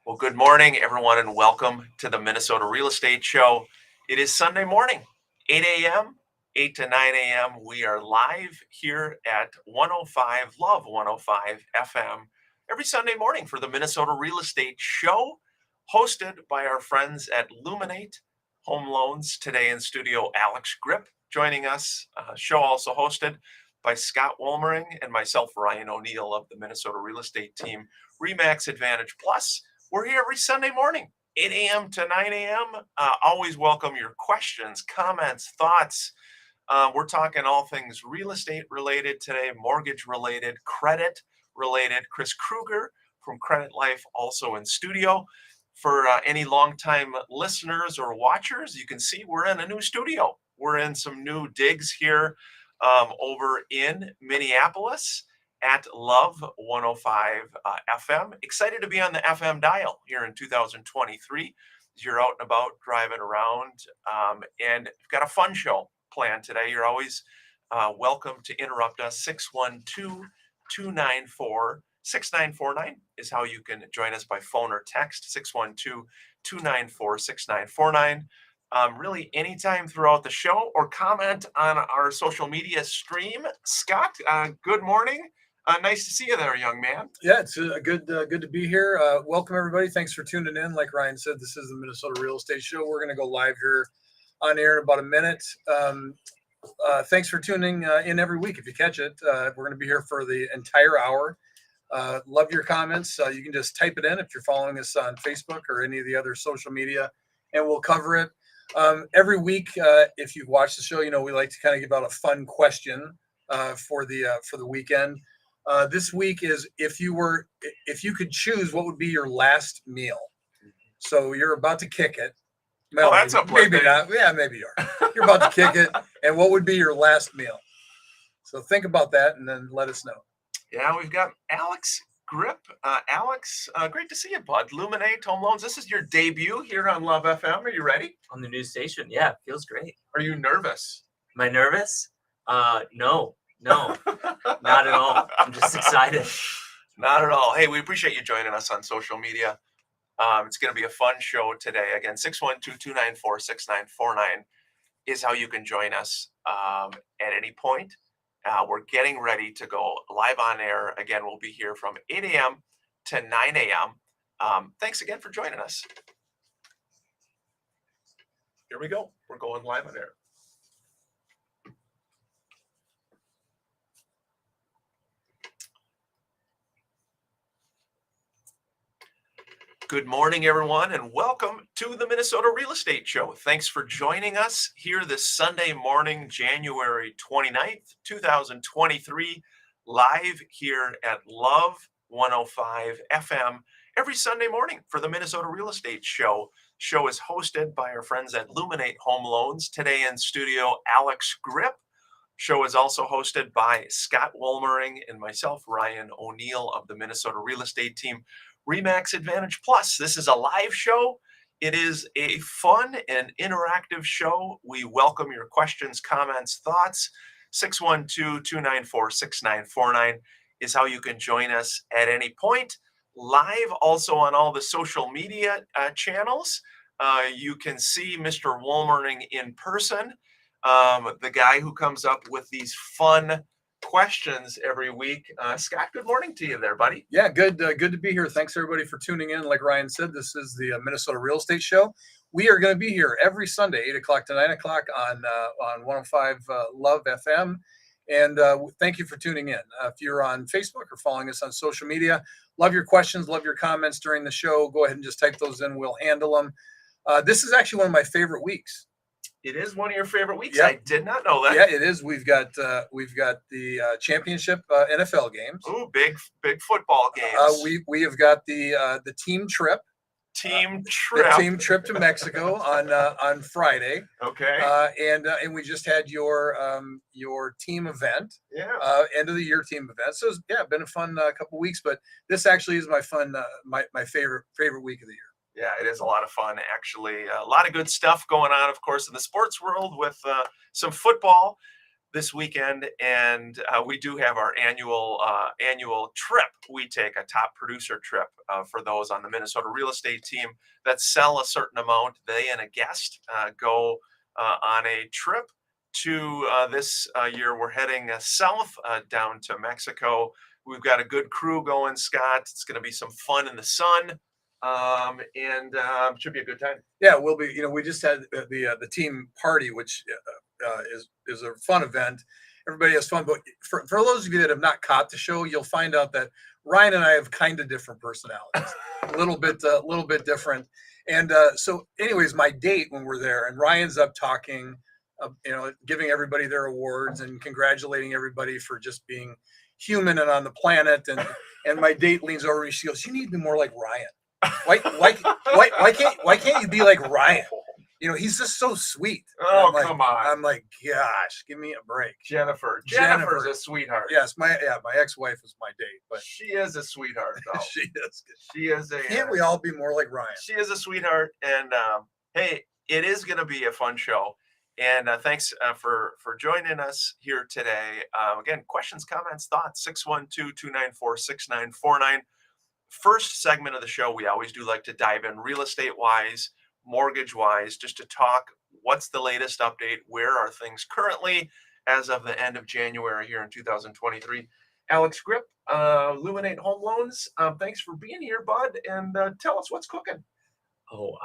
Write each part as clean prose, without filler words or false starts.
Well, good morning, everyone, and welcome to the Minnesota Real Estate Show. It is Sunday morning, 8 a.m., 8 to 9 a.m. We are live here at 105 Love 105 FM every Sunday morning for the Minnesota Real Estate Show, hosted by our friends at Luminate Home Loans. Today in studio, Alex Grip joining us. Show also hosted by Scott Wolmering and myself, Ryan O'Neill of the Minnesota Real Estate Team, Remax Advantage Plus. We're here every Sunday morning, 8 a.m. to 9 a.m. Always welcome your questions, comments, thoughts. We're talking all things real estate related today, mortgage related, credit related. Chris Kruger from Credit Life also in studio. For any longtime listeners or watchers, you can see we're in a new studio. We're in some new digs here over in Minneapolis at Love 105 FM. Excited to be on the FM dial here in 2023 as you're out and about driving around. And we've got a fun show planned today. You're always welcome to interrupt us. 612-294-6949 is how you can join us by phone or text. 612-294-6949. Really anytime throughout the show, or comment on our social media stream. Scott, good morning. Nice to see you there, young man. Yeah, it's good to be here. Welcome, everybody. Thanks for tuning in. Like Ryan said, this is the Minnesota Real Estate Show. We're going to go live here on air in about a minute. Thanks for tuning in every week if you catch it. We're going to be here for the entire hour. Love your comments. You can just type it in if you're following us on Facebook or any of the other social media, and we'll cover it. Every week, if you've watched the show, you know we like to kind of give out a fun question for the weekend. This week is if you could choose, what would be your last meal? So you're about to kick it. Well, that's maybe not. Yeah, maybe you are. You're about to kick it, and what would be your last meal? So think about that, and then let us know. Yeah, we've got Alex Grip. Alex, great to see you, bud. Luminate Home Loans. This is your debut here on Love FM. Are you ready? On the new station. Yeah, feels great. Are you nervous? Am I nervous? No, not at all. I'm just excited. Not at all. Hey, we appreciate you joining us on social media. It's going to be a fun show today. Again, 612-294-6949 is how you can join us at any point. We're getting ready to go live on air. Again, we'll be here from 8 a.m. to 9 a.m. Thanks again for joining us. Here we go. We're going live on air. Good morning, everyone, and welcome to the Minnesota Real Estate Show. Thanks for joining us here this Sunday morning, January 29th, 2023, live here at Love 105 FM every Sunday morning for the Minnesota Real Estate Show. Show is hosted by our friends at Luminate Home Loans. Today in studio, Alex Grip. Show is also hosted by Scott Wolmering and myself, Ryan O'Neill of the Minnesota Real Estate Team, Remax Advantage Plus. This is a live show. It is a fun and interactive show. We welcome your questions, comments, thoughts. 612-294-6949 is how you can join us at any point. Live also on all the social media channels. You can see Mr. Wolmering in person, the guy who comes up with these fun questions every week. Scott, good morning to you there, buddy. Yeah, good to be here. Thanks everybody for tuning in. Like Ryan said, this is the Minnesota Real Estate Show. We are going to be here every Sunday, 8 o'clock to 9 o'clock on 105 Love FM. And thank you for tuning in. If you're on Facebook or following us on social media, love your questions, love your comments during the show. Go ahead and just type those in. We'll handle them. This is actually one of my favorite weeks. It is one of your favorite weeks. Yep. I did not know that. Yeah, it is. We've got the championship NFL games. Ooh, big football games. We have got the team trip. The team trip to Mexico on Friday. Okay. And we just had your team event. Yeah. End of the year team event. So it's, been a fun couple weeks. But this actually is my fun my favorite week of the year. Yeah, it is a lot of fun, actually. A lot of good stuff going on, of course, in the sports world with some football. this weekend, and we do have our annual trip. We take a top producer trip for those on the Minnesota real estate team that sell a certain amount. They and a guest go on a trip to this year. We're heading south down to Mexico. We've got a good crew going, Scott. It's going to be some fun in the sun, and should be a good time. Yeah, we'll be. We just had the team party, which is a fun event. Everybody has fun, but for those of you that have not caught the show, you'll find out that Ryan and I have kind of different personalities, a little bit different. And so, anyways, my date when we're there, and Ryan's up talking, giving everybody their awards and congratulating everybody for just being human and on the planet. And my date leans over and she goes, "You need to be more like Ryan. Why can't you be like Ryan? He's just so sweet." Oh, come on. I'm like, gosh, give me a break. Jennifer's a sweetheart. Yes, my ex-wife was my date, but She is a sweetheart, though. She is. Can't we all be more like Ryan? She is a sweetheart, and hey, it is going to be a fun show. And thanks for joining us here today. Again, questions, comments, thoughts, 612-294-6949. First segment of the show, we always do like to dive in real estate-wise, mortgage-wise, just to talk what's the latest update, where are things currently as of the end of January here in 2023. Alex Grip, Luminate Home Loans, thanks for being here, bud, and tell us what's cooking. Oh,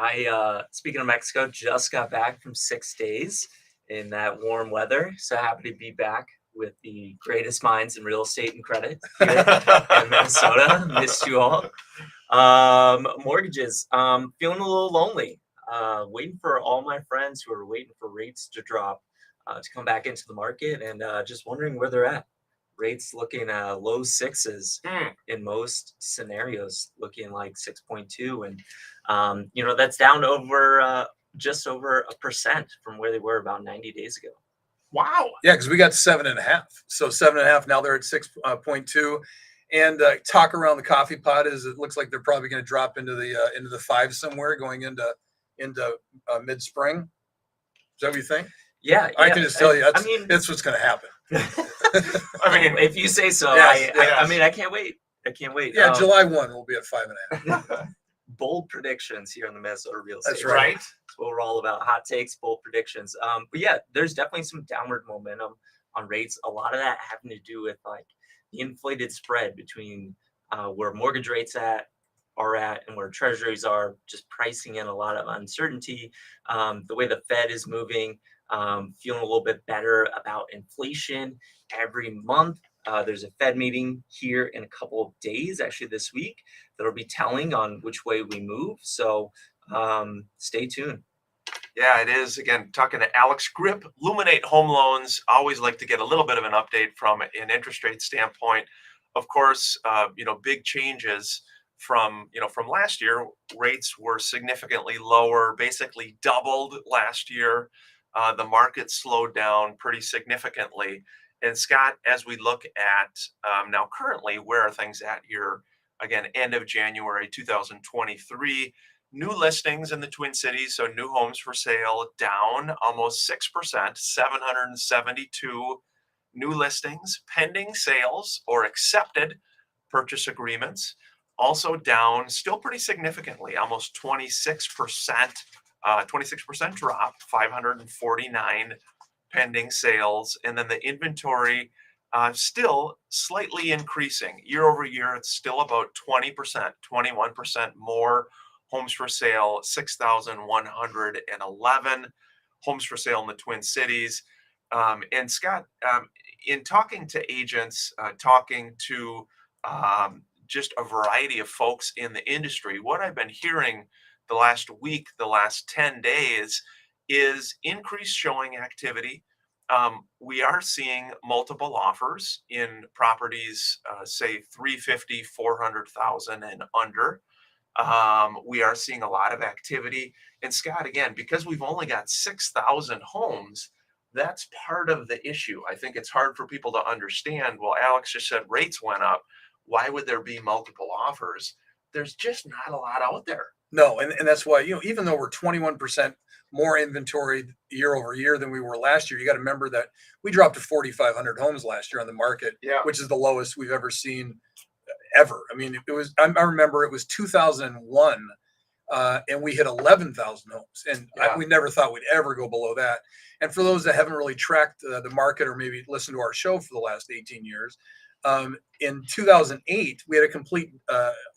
speaking of Mexico, just got back from 6 days in that warm weather. So happy to be back with the greatest minds in real estate and credit here in Minnesota. Missed you all. Mortgages, feeling a little lonely. Waiting for all my friends who are waiting for rates to drop to come back into the market, and just wondering where they're at. Rates looking low sixes in most scenarios, looking like 6.2, and that's down over just over 1% from where they were about 90 days ago. Wow. Yeah, because we got 7.5. So 7.5. Now they're at 6.2. And talk around the coffee pot is it looks like they're probably going to drop into the 5 somewhere going into mid spring. Is that what you think? Yeah, I can just tell you that's what's going to happen. If you say so. Yes, I can't wait. Yeah, July 1 we'll be at 5.5. Bold predictions here in the Minnesota real estate. That's right. That's what we're all about. Hot takes, bold predictions. But yeah, there's definitely some downward momentum on rates. A lot of that having to do with like the inflated spread between where mortgage rates are at and where treasuries are, just pricing in a lot of uncertainty. The way the Fed is moving, feeling a little bit better about inflation every month. There's a Fed meeting here in a couple of days, actually this week, that'll be telling on which way we move. So stay tuned. Yeah, it is. Again, talking to Alex Grip, Luminate Home Loans. Always like to get a little bit of an update from an interest rate standpoint. Of course, big changes from last year. Rates were significantly lower, basically doubled last year. The market slowed down pretty significantly. And Scott, as we look at now currently, where are things at here? Again, end of January 2023. New listings in the Twin Cities, so new homes for sale down almost 6%, 772 new listings. Pending sales or accepted purchase agreements also down still pretty significantly, almost 26%, 26% drop, 549 pending sales. And then the inventory still slightly increasing year over year. It's still about 20%, 21% more homes for sale, 6,111 homes for sale in the Twin Cities. And Scott, in talking to agents, talking to just a variety of folks in the industry, what I've been hearing the last week, the last 10 days, is increased showing activity. We are seeing multiple offers in properties, say 350, 400,000 and under. We are seeing a lot of activity. And Scott, again, because we've only got 6,000 homes, that's part of the issue. I think it's hard for people to understand. Well, Alex just said rates went up. Why would there be multiple offers? There's just not a lot out there. No, and that's why, even though we're 21% more inventory year over year than we were last year, you got to remember that we dropped to 4,500 homes last year on the market, Yeah. which is the lowest we've ever seen ever. I mean, it was, I remember it was 2001, and we hit 11,000 homes, and Yeah. we never thought we'd ever go below that. And for those that haven't really tracked the market or maybe listened to our show for the last 18 years, in 2008, we had a complete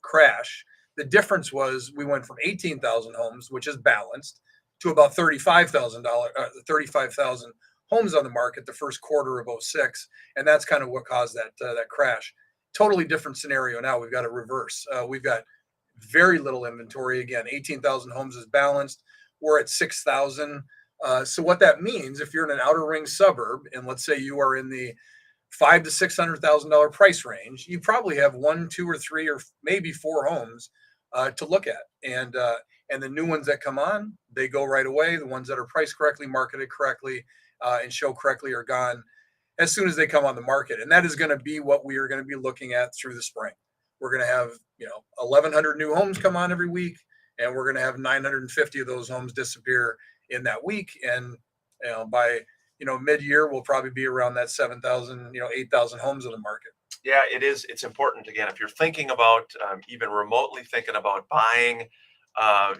crash. The difference was we went from 18,000 homes, which is balanced, to about 35,000 homes on the market the first quarter of 06, and that's kind of what caused that crash. Totally different scenario now. We've got a reverse. We've got very little inventory. Again, 18,000 homes is balanced. We're at 6,000. So what that means, if you're in an outer ring suburb, and let's say you are in the $500,000 to $600,000 price range, you probably have 1, 2, or 3, or maybe 4 homes to look at, and the new ones that come on, they go right away. The ones that are priced correctly, marketed correctly, and show correctly are gone as soon as they come on the market. And that is going to be what we are going to be looking at through the spring. We're going to have 1,100 new homes come on every week, and we're going to have 950 of those homes disappear in that week. And by mid-year, we'll probably be around that 7,000, 8,000 homes in the market. Yeah, it is. It's important. Again, if you're thinking about even remotely thinking about buying,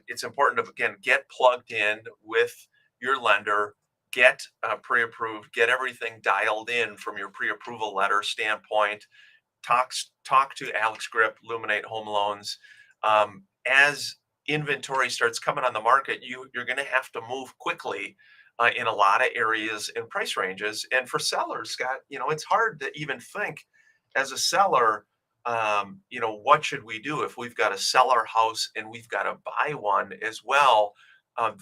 it's important to, again, get plugged in with your lender, get pre-approved, get everything dialed in from your pre-approval letter standpoint. Talk to Alex Grip, Luminate Home Loans. As inventory starts coming on the market, you're going to have to move quickly in a lot of areas and price ranges. And for sellers, Scott, it's hard to even think as a seller, what should we do if we've got to sell our house and we've got to buy one as well?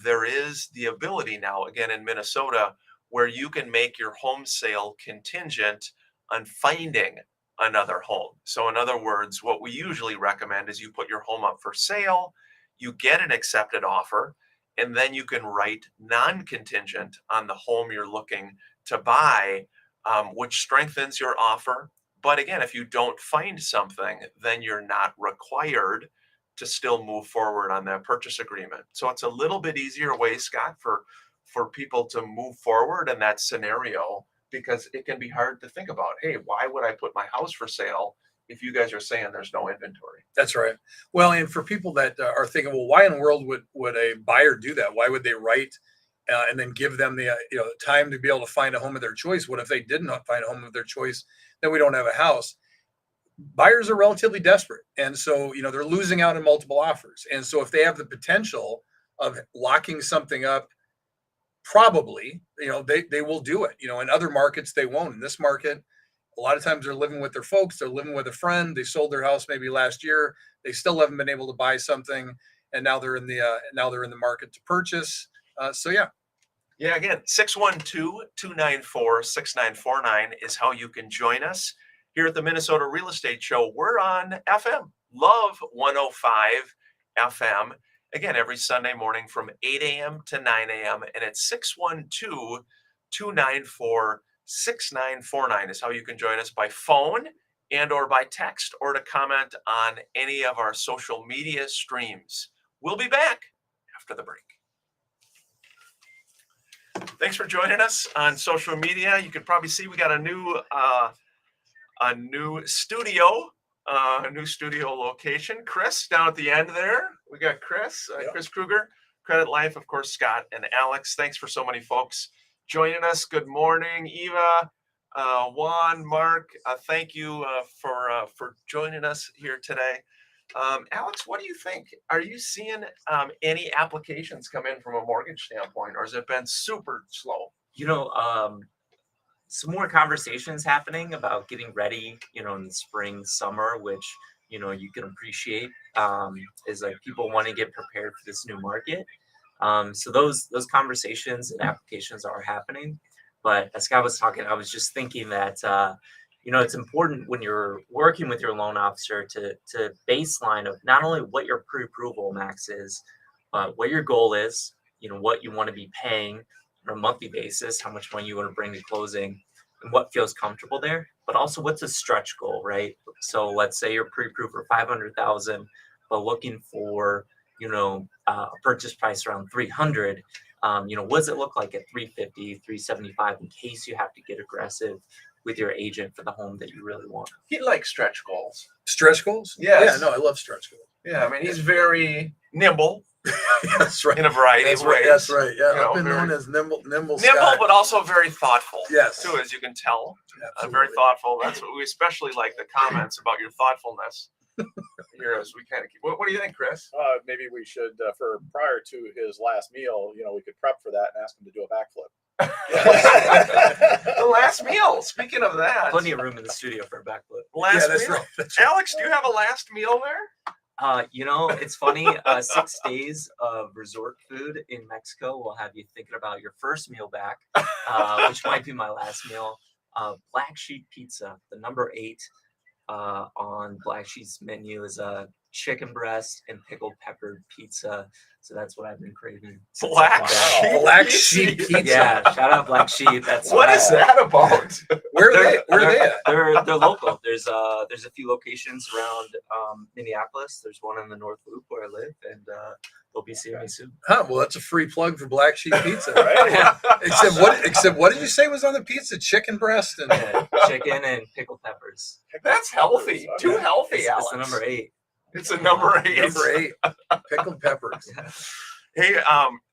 There is the ability now, again, in Minnesota, where you can make your home sale contingent on finding another home. So in other words, what we usually recommend is you put your home up for sale, you get an accepted offer, and then you can write non-contingent on the home you're looking to buy, which strengthens your offer. But again, if you don't find something, then you're not required to still move forward on that purchase agreement. So it's a little bit easier way, Scott, for people to move forward in that scenario, because it can be hard to think about, hey, why would I put my house for sale if you guys are saying there's no inventory? That's right. Well, and for people that are thinking, well, why in the world would a buyer do that? Why would they write and then give them the time to be able to find a home of their choice? What if they did not find a home of their choice? Then we don't have a house. Buyers are relatively desperate, and so they're losing out on multiple offers. And so if they have the potential of locking something up, probably they will do it. In other markets they won't. In this market, a lot of times they're living with their folks, they're living with a friend, they sold their house maybe last year, they still haven't been able to buy something, and now they're in the market to purchase. So yeah. Yeah, again, 612-294-6949 is how you can join us here at the Minnesota Real Estate Show. We're on FM, Love 105 FM. Again, every Sunday morning from 8 a.m. to 9 a.m. And it's 612-294-6949 is how you can join us by phone and or by text, or to comment on any of our social media streams. We'll be back after the break. Thanks for joining us on social media. You can probably see we got a new studio, a new studio location. Chris down at the end there. We got Chris, Yep. Chris Kruger, Credit Life, of course, Scott and Alex. Thanks for so many folks joining us. Good morning, Eva, Juan, Mark. Thank you for joining us here today. Alex, what do you think? Are you seeing any applications come in from a mortgage standpoint, or has it been super slow? Some more conversations happening about getting ready, in the spring, summer, which, you can appreciate, is like people want to get prepared for this new market. So those conversations and applications are happening. But as Scott was talking, I was just thinking that, it's important when you're working with your loan officer to baseline of not only what your pre-approval max is, but what your goal is, what you want to be paying on a monthly basis, how much money you want to bring to closing, and what feels comfortable there, but also what's a stretch goal, right? So let's say you're pre-approved for $500,000, but looking for a purchase price around 300, what does it look like at 350, 375 in case you have to get aggressive with your agent for the home that you really want? He likes stretch goals. Stretch goals? Yes. Yeah, no, I love stretch goals. Yeah, I mean, he's very nimble That's right. in a variety That's of right. ways. That's right. Yeah, You know, I've been known very- as nimble Nimble, Scott. but also very thoughtful. Yes. Too, as you can tell. Absolutely. Very thoughtful. That's what we especially like, the comments about your thoughtfulness. Here, as we kind of keep. What do you think, Chris? Maybe we should, for prior to his last meal, we could prep for that and ask him to do a backflip. The last meal. Speaking of that, Plenty of room in the studio for a backflip. last Yeah, that's meal. right. That's right. Alex, do you have a last meal there? It's funny. 6 days of resort food in Mexico will have you thinking about your first meal back, which might be my last meal. Black Sheep Pizza, the number 8 on Black Sheep's menu is a chicken breast and pickled pepper pizza. So that's what I've been craving. since Black I've been back. Sheep Black Pizza. Sheep Pizza. Yeah, shout out Black Sheep. That's What is that about? Where are they? Where are they at? They're local. There's a few locations around Minneapolis. There's one in the North Loop where I live, and they'll be seeing me soon. Huh, well, that's a free plug for Black Sheep Pizza. Right? Except what did you say was on the pizza? Chicken breast and Yeah, chicken and pickled peppers. That's healthy. Too healthy, It's Alex. the number 8. It's a number 8. number 8 pickled peppers. Hey,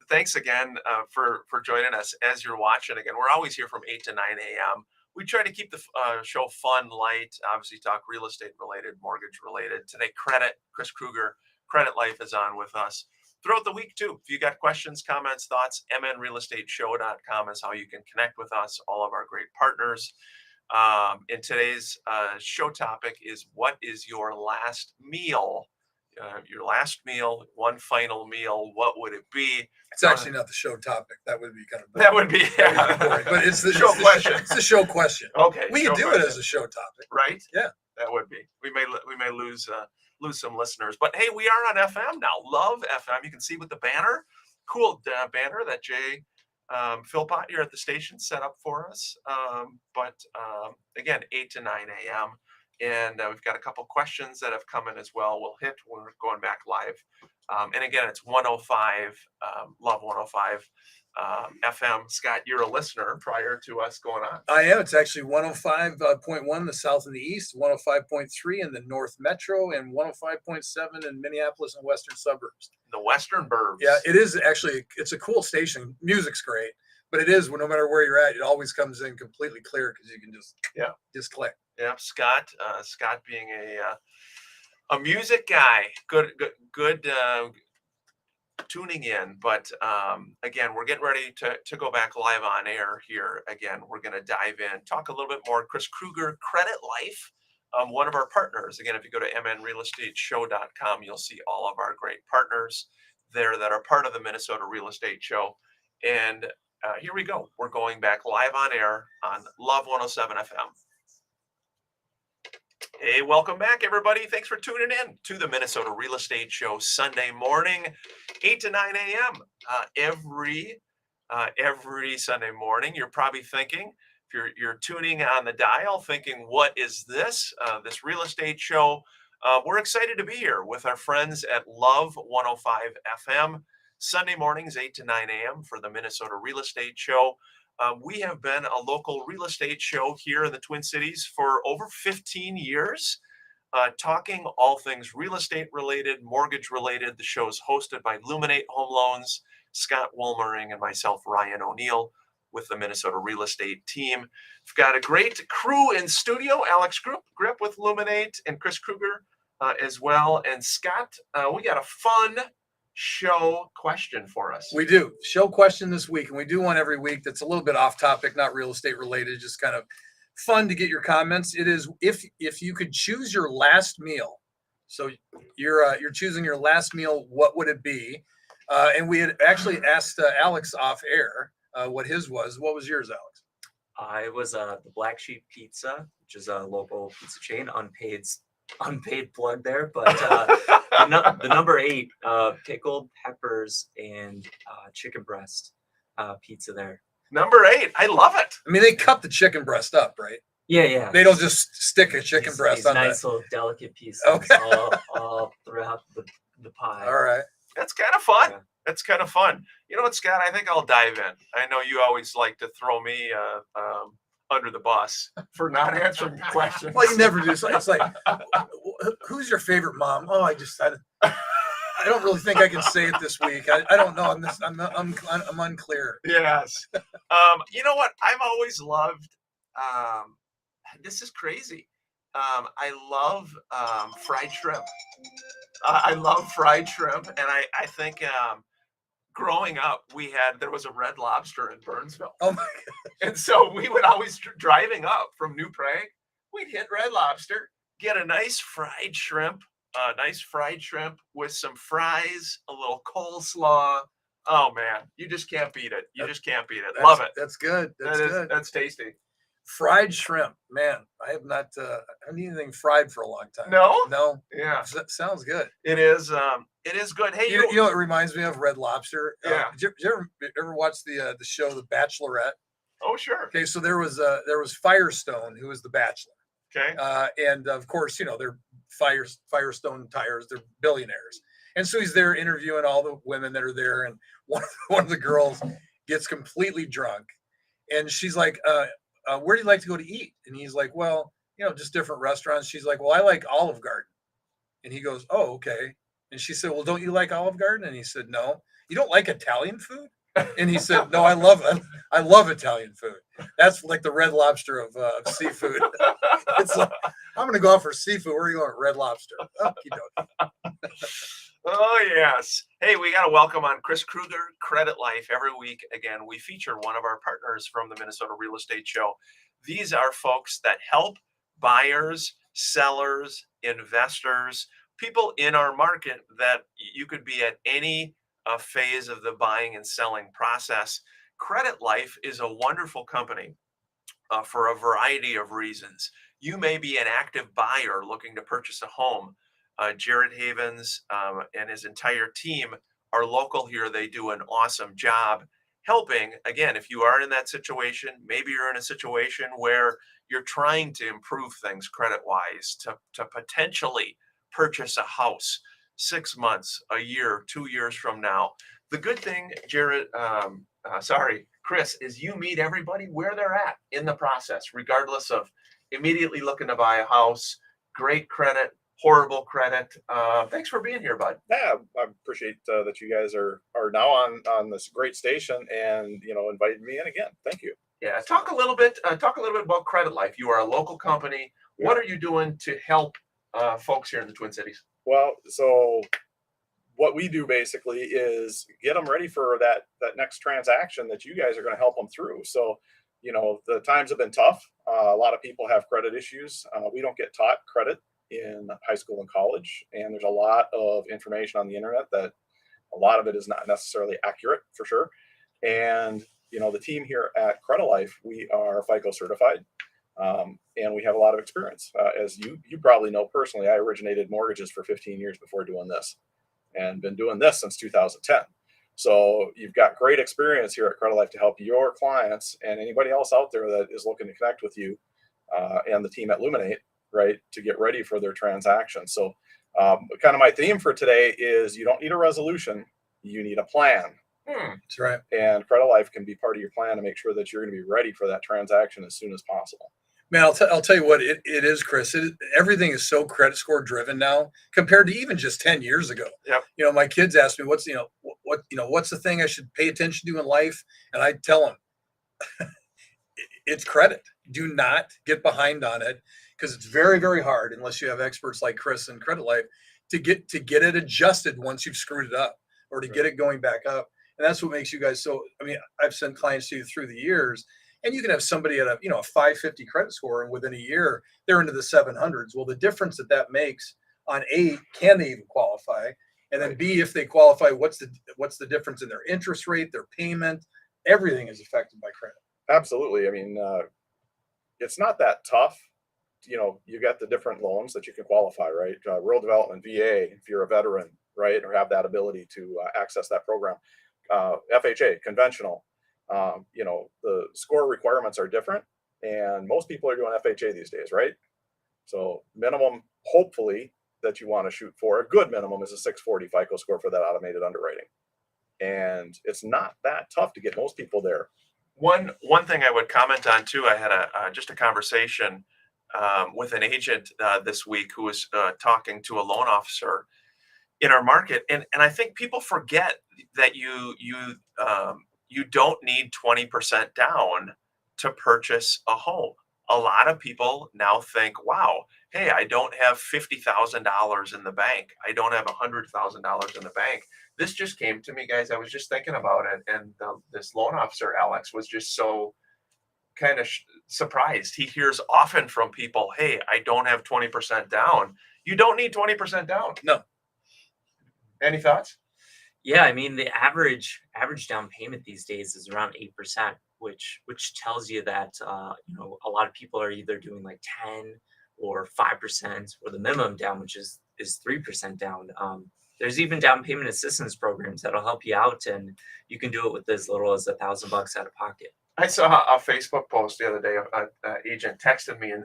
thanks again for joining us. As you're watching again, we're always here from 8 to 9 a.m. We try to keep the show fun, light, obviously talk real estate related, mortgage related. Today, credit. Chris Kruger, Credit Life, is on with us throughout the week too. If you got questions, comments, thoughts, mnrealestateshow.com is how you can connect with us, all of our great partners. In today's show topic is, what is your last meal? Your last meal, one final meal, what would it be? It's actually not the show topic. That would be kind of That would be boring, but it's the show question. It's the show question. Okay, We show can do question. it as a show topic. Right? Yeah. That would be. We may lose some listeners, but hey, we are on FM now. Love FM. You can see with the banner, cool banner that Jay Philpott here at the station set up for us. Again, 8 to 9 a.m. And we've got a couple questions that have come in as well. We'll hit when we're going back live. And again, it's 105, Love 105 FM. Scott, you're a listener prior to us going on. I am. It's actually 105.1 the south and the east, 105.3 in the north metro, and 105.7 in Minneapolis and western suburbs. The Western Burbs. Yeah, it is actually. It's a cool station. Music's great, but it is, no matter where you're at, it always comes in completely clear because you can just click. Yeah, Scott being a music guy, good tuning in. But again, we're getting ready to go back live on air here. Again, we're going to dive in, talk a little bit more. Chris Kruger, Credit Life, one of our partners. Again, if you go to mnrealestateshow.com, you'll see all of our great partners there that are part of the Minnesota Real Estate Show. And here we go. We're going back live on air on Love 107 FM. Hey, welcome back, everybody. Thanks for tuning in to the Minnesota Real Estate Show Sunday morning, 8 to 9 a.m. Every Sunday morning. You're probably thinking, if you're tuning on the dial, thinking, what is this? This real estate show. We're excited to be here with our friends at Love 105 FM. Sunday mornings, 8 to 9 a.m. for the Minnesota Real Estate Show. We have been a local real estate show here in the Twin Cities for over 15 years, talking all things real estate related, mortgage related. The show is hosted by Luminate Home Loans, Scott Woolmering, and myself, Ryan O'Neill, with the Minnesota Real Estate team. We've got a great crew in studio, Alex Grip with Luminate, and Chris Kruger as well. And Scott, we got a fun show question for us. We do. Show question this week, and we do one every week that's a little bit off topic, not real estate related, just kind of fun to get your comments. It is, if you could choose your last meal. So you're choosing your last meal, what would it be? And we had actually asked Alex off air what his was. What was yours, Alex? It was the Black Sheep Pizza, which is a local pizza chain, unpaid plug there, but the number 8, pickled peppers and chicken breast pizza there. Number 8. I love it. I mean, they cut the chicken breast up, right? Yeah. They don't just stick a chicken breast these on nice that. little delicate pieces Okay. all throughout the pie. All right. That's kind of fun. Yeah. That's kind of fun. You know what, Scott? I think I'll dive in. I know you always like to throw me under the bus for not answering questions. Well, you never do. So it's like, who's your favorite mom? Oh, I don't really think I can say it this week. I don't know. I'm unclear. Yes. You know what? I've always loved. This is crazy. I love fried shrimp. I love fried shrimp, and I think growing up there was a Red Lobster in Burnsville, Oh my, and so we would always driving up from New Prague, we'd hit Red Lobster, get a nice fried shrimp with some fries, a little coleslaw. Oh man, you just can't beat it. You just can't beat it. Love it. That's good. That's good. That's tasty. Fried shrimp, man. I have not had anything fried for a long time. No? No. Yeah, Sounds good. it is. It is good. Hey, You know what it reminds me of? Red Lobster. Yeah. Did you ever watch the show The Bachelorette? Oh, sure. Okay, so there was Firestone, who was the Bachelor, Okay. and of course, they're Firestone tires. They're billionaires, and so he's there interviewing all the women that are there, and one of the girls gets completely drunk, and she's like, "Where do you like to go to eat?" And he's like, "Well, just different restaurants." She's like, "Well, I like Olive Garden," and he goes, "Oh, okay." And she said, "Well, don't you like Olive Garden?" And he said, "No." "You don't like Italian food?" And he said, "No, I love it. I love Italian food. That's like the Red Lobster of seafood." It's like, I'm going to go out for seafood. Where are you going? Red Lobster. Okey-doke. Oh, yes. Hey, we got to welcome on Chris Kruger, Credit Life. Every week, again, we feature one of our partners from the Minnesota Real Estate Show. These are folks that help buyers, sellers, investors, people in our market that you could be at any phase of the buying and selling process. Credit Life is a wonderful company for a variety of reasons. You may be an active buyer looking to purchase a home. Jared Havens and his entire team are local here. They do an awesome job helping. Again, if you are in that situation, maybe you're in a situation where you're trying to improve things credit wise to potentially purchase a house 6 months, a year, 2 years from now. The good thing, Chris, is you meet everybody where they're at in the process, regardless of immediately looking to buy a house, great credit, horrible credit. Thanks for being here, bud. Yeah, I appreciate that you guys are now on this great station and invited me in again. Thank you. Yeah, talk a little bit about Credit Life. You are a local company. What are you doing to help folks here in the Twin Cities? Well, so what we do basically is get them ready for that next transaction that you guys are going to help them through. So, the times have been tough. A lot of people have credit issues. We don't get taught credit in high school and college, and there's a lot of information on the internet that a lot of it is not necessarily accurate for sure. And the team here at Credit Life, we are FICO certified, and we have a lot of experience. As you probably know personally, I originated mortgages for 15 years before doing this, and been doing this since 2010. So you've got great experience here at Credit Life to help your clients and anybody else out there that is looking to connect with you and the team at Luminate, right, to get ready for their transaction. So kind of my theme for today is you don't need a resolution, you need a plan. That's right. And Credit Life can be part of your plan to make sure that you're going to be ready for that transaction as soon as possible. Man, I'll tell you what it is, Chris. Everything is so credit score driven now compared to even just 10 years ago. Yep. My kids ask me what's the thing I should pay attention to in life, and I tell them it's credit. Do not get behind on it because it's very, very hard unless you have experts like Chris and Credit Life to get it adjusted once you've screwed it up or to get it going back up. And that's what makes you guys so. I mean, I've sent clients to you through the years. And you can have somebody at a 550 credit score, and within a year they're into the 700s. Well, the difference that makes on A, can they even qualify? And then B, if they qualify, what's the difference in their interest rate, their payment? Everything is affected by credit. Absolutely. I mean, it's not that tough. You got the different loans that you can qualify, right? Rural development, VA, if you're a veteran, right, or have that ability to access that program. FHA, conventional. The score requirements are different, and most people are doing FHA these days, right? So minimum, hopefully, that you want to shoot for, a good minimum, is a 640 FICO score for that automated underwriting. And it's not that tough to get most people there. One thing I would comment on too, I had just a conversation with an agent this week who was talking to a loan officer in our market, and I think people forget that you don't need 20% down to purchase a home. A lot of people now think, wow, hey, I don't have $50,000 in the bank. I don't have $100,000 in the bank. This just came to me, guys. I was just thinking about it. And this loan officer, Alex, was just so kind of surprised. He hears often from people, hey, I don't have 20% down. You don't need 20% down. No. Any thoughts? Yeah, I mean, the average down payment these days is around 8%, which tells you that a lot of people are either doing like 10 or 5%, or the minimum down, which is 3% down. There's even down payment assistance programs that'll help you out, and you can do it with as little as $1,000 out of pocket. I saw a Facebook post the other day. An agent texted me, and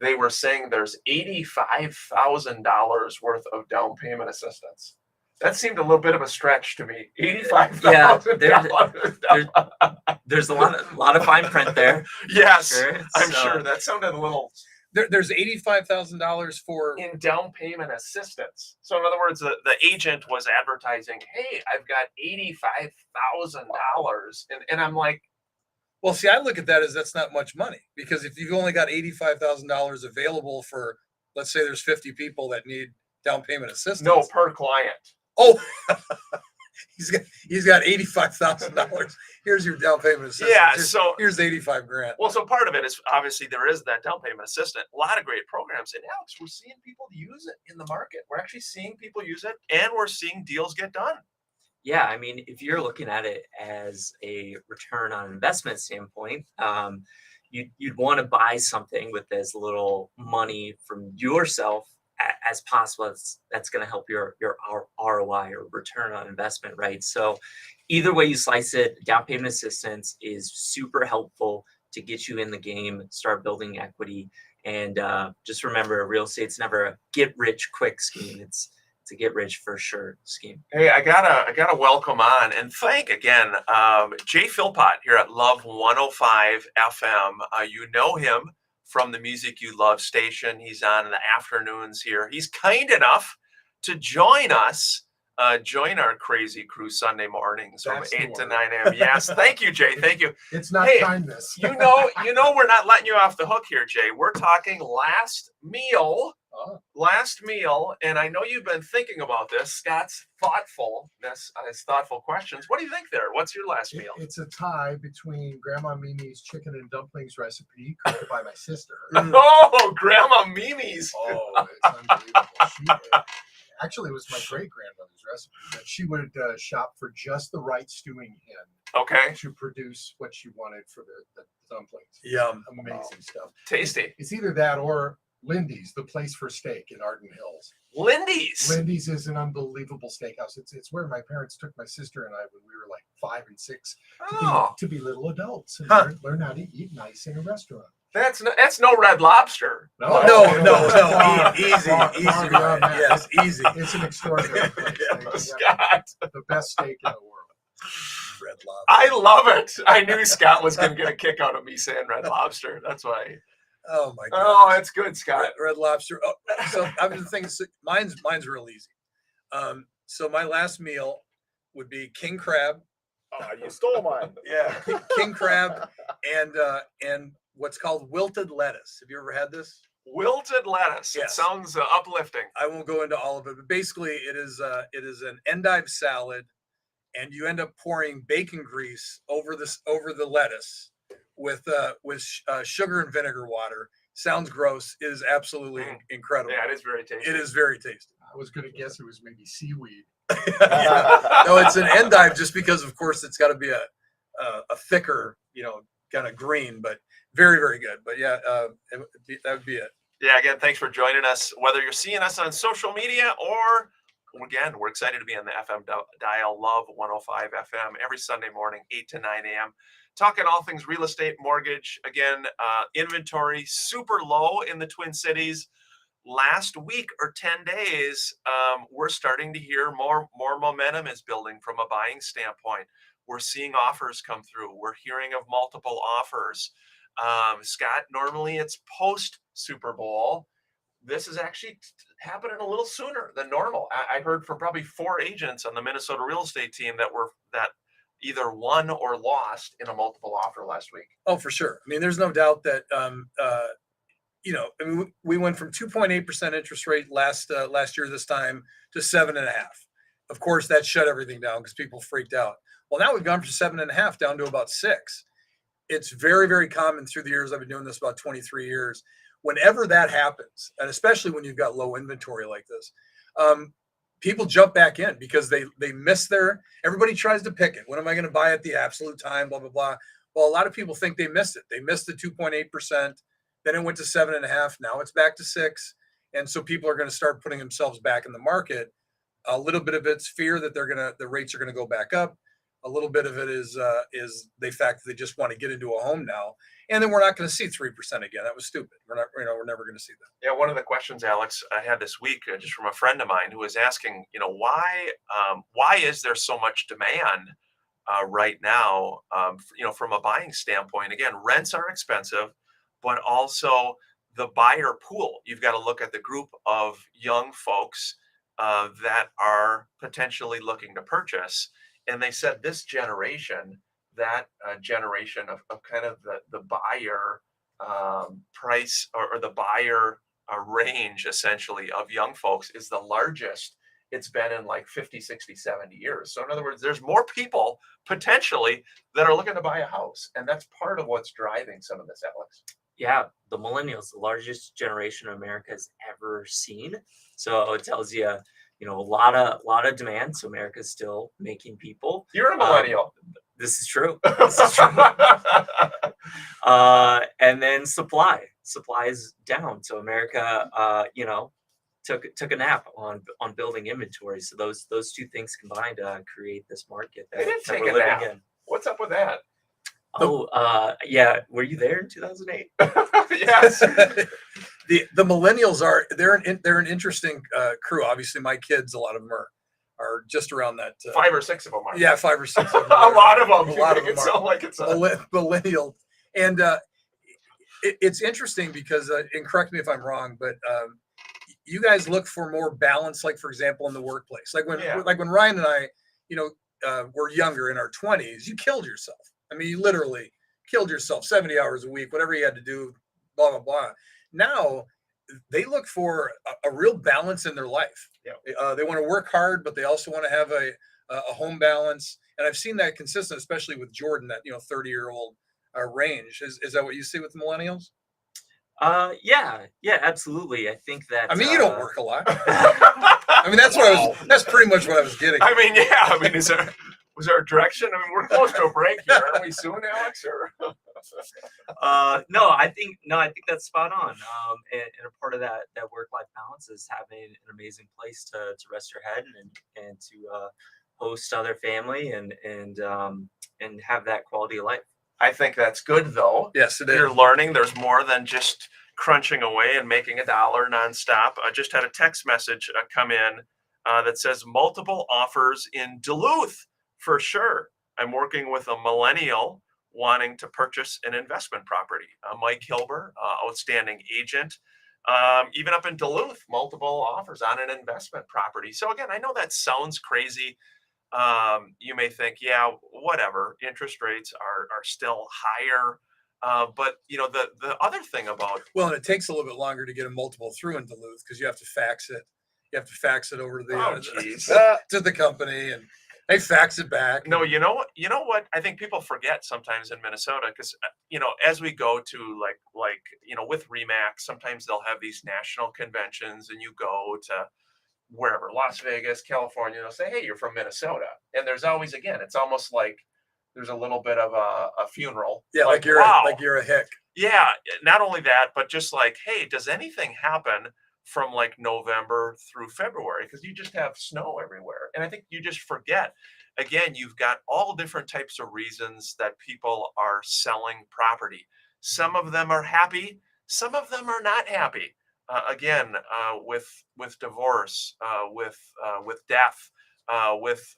they were saying there's $85,000 worth of down payment assistance. That seemed a little bit of a stretch to me. $85,000. There's a lot of fine print there. Yes, Sure. I'm sure that sounded a little There's $85,000 for in down payment assistance. So in other words, the agent was advertising, "Hey, I've got $85,000," and I'm like, well, see, I look at that as that's not much money, because if you've only got $85,000 available for, let's say there's 50 people that need down payment assistance. no, per client. Oh, he's got $85,000. Here's your down payment assistance. Yeah, Here's, so here's 85 grand. well, so part of it is obviously there is that down payment assistant. A lot of great programs, and Alex, we're seeing people use it in the market. We're actually seeing people use it, and we're seeing deals get done. Yeah, I mean, if you're looking at it as a return on investment standpoint, you'd want to buy something with as little money from yourself as possible. That's going to help your ROI, or return on investment, right? So either way you slice it, down payment assistance is super helpful to get you in the game, start building equity. And just remember, real estate's never a get rich quick scheme. It's a get rich for sure scheme. Hey, I gotta welcome on and thank again Jay Philpott here at Love 105 FM. You know him from the Music You Love station. He's on in the afternoons here. He's kind enough to join us, join our crazy crew Sunday mornings from That's the 8 to word. 9 a.m. Yes, thank you, Jay. Thank you. It's not Hey, kindness. You know, we're not letting you off the hook here, Jay. We're talking last meal, and I know you've been thinking about this. Scott's thoughtfulness, his thoughtful questions. What do you think there? What's your last meal? It's a tie between Grandma Mimi's chicken and dumplings recipe cooked by my sister. Oh, Grandma Mimi's. Oh, it's unbelievable. Actually, it was my great grandmother's recipe, but she would shop for just the right stewing hen Okay, to produce what she wanted for the dumplings. Yum. Amazing stuff. tasty. It's either that or Lindy's, the place for steak in Arden Hills. Lindy's. Lindy's is an unbelievable steakhouse. It's where my parents took my sister and I when we were like 5 and 6 Oh, to be little adults and Huh. learn how to eat nice in a restaurant. that's no Red Lobster. No, easy, Far beyond that. Yes, easy. It's an extraordinary place. They have Scott, the best steak in the world. Red Lobster. I love it. I knew Scott was going to get a kick out of me saying Red Lobster. That's why. Oh my god. Oh, that's good, Scott. Red Lobster. Oh, so I've been thinking mine's real easy. So my last meal would be king crab, Oh, you stole mine. Yeah. king crab, and what's called wilted lettuce. Have you ever had this? Wilted lettuce. It Yes. sounds uplifting. I won't go into all of it, but basically it is an endive salad, and you end up pouring bacon grease over the lettuce with sugar and vinegar water. Sounds gross. It is absolutely incredible. Yeah, it is very tasty. It is very tasty. I was going to guess it was maybe seaweed. Yeah. No, it's an endive just because, of course, it's got to be a thicker, kind of green, but very, very good. But yeah, that would be it. Yeah, again, thanks for joining us. Whether you're seeing us on social media or, again, we're excited to be on the FM dial, Love 105 FM, every Sunday morning, 8 to 9 a.m. Talking all things real estate, mortgage. Again, inventory super low in the Twin Cities. last week or 10 days, we're starting to hear more momentum is building from a buying standpoint. We're seeing offers come through. We're hearing of multiple offers. Scott, normally it's post Super Bowl. This is actually happening a little sooner than normal. I heard from probably 4 agents on the Minnesota real estate team that either won or lost in a multiple offer last week. Oh, for sure. I mean, there's no doubt that I mean, we went from 2.8% interest rate last year this time to 7.5. Of course, that shut everything down because people freaked out. Well, now we've gone from 7.5 down to about 6. It's very, very common through the years. I've been doing this about 23 years. Whenever that happens, and especially when you've got low inventory like this, people jump back in because they miss everybody tries to pick it. When am I going to buy at the absolute time? Blah, blah, blah. Well, a lot of people think they missed it. They missed the 2.8%. Then it went to 7.5. Now it's back to 6. And so people are going to start putting themselves back in the market. A little bit of it's fear that the rates are going to go back up. A little bit of it is the fact that they just want to get into a home now. And then we're not going to see 3% again. That was stupid. We're never going to see that. Yeah, one of the questions, Alex, I had this week just from a friend of mine who was asking, why is there so much demand right now? From a buying standpoint, again, rents are expensive, but also the buyer pool. You've got to look at the group of young folks that are potentially looking to purchase. And they said this generation, that generation of kind of the buyer price or the buyer range, essentially, of young folks is the largest it's been in like 50, 60, 70 years. So in other words, there's more people potentially that are looking to buy a house. And that's part of what's driving some of this, Alex. Yeah, the millennials, the largest generation America has ever seen. So it tells you, a lot of demand. So America's still making people. You're a millennial. This is true. This is true. And then supply is down. So America, took a nap on building inventory. So those two things combined create this market They didn't that take we're a living nap. in. What's up with that? Oh, yeah. Were you there in 2008? Yes. The millennials they're an interesting crew. Obviously, my kids, a lot of them are just around that 5 or 6 of them are. Yeah, 5 or 6 of them. A lot of them. A lot of It them sounds like it's millennial. And it's interesting because, and correct me if I'm wrong, but you guys look for more balance. Like, for example, in the workplace, like when Ryan and I, were younger in our 20s, you killed yourself. I mean, you literally killed yourself 70 hours a week, whatever you had to do, blah, blah, blah. Now they look for a real balance in their life. Yeah. They want to work hard, but they also want to have a home balance. And I've seen that consistent, especially with Jordan, that 30-year-old range. Is that what you see with the millennials? Yeah, absolutely. I think that. I mean, you don't work a lot. I mean, that's pretty much what I was getting. I mean, yeah. I mean, was there a direction? I mean, we're close to a break here. Aren't we soon, Alex? Or No, I think that's spot on. And a part of that work-life balance is having an amazing place to rest your head and to host other family and have that quality of life. I think that's good, though. Yes, it is. You're learning there's more than just crunching away and making $1 nonstop. I just had a text message come in that says multiple offers in Duluth for sure. I'm working with a millennial wanting to purchase an investment property. Mike Hilber, outstanding agent. Even up in Duluth, multiple offers on an investment property. So again, I know that sounds crazy. You may think, yeah, whatever. Interest rates are still higher. But the other thing about and it takes a little bit longer to get a multiple through in Duluth because you have to fax it. You have to fax it over to to the company, and they fax it back. No, you know what? I think people forget sometimes in Minnesota because as we go to like with RE/MAX, sometimes they'll have these national conventions, and you go to wherever, Las Vegas, California, they'll say, hey, you're from Minnesota. And there's always, again, it's almost like there's a little bit of a funeral. Yeah, like you're a hick. Yeah, not only that, but just like, hey, does anything happen from like November through February? Because you just have snow everywhere. And I think you just forget, again, you've got all different types of reasons that people are selling property. Some of them are happy. Some of them are not happy. again, with divorce, with death, with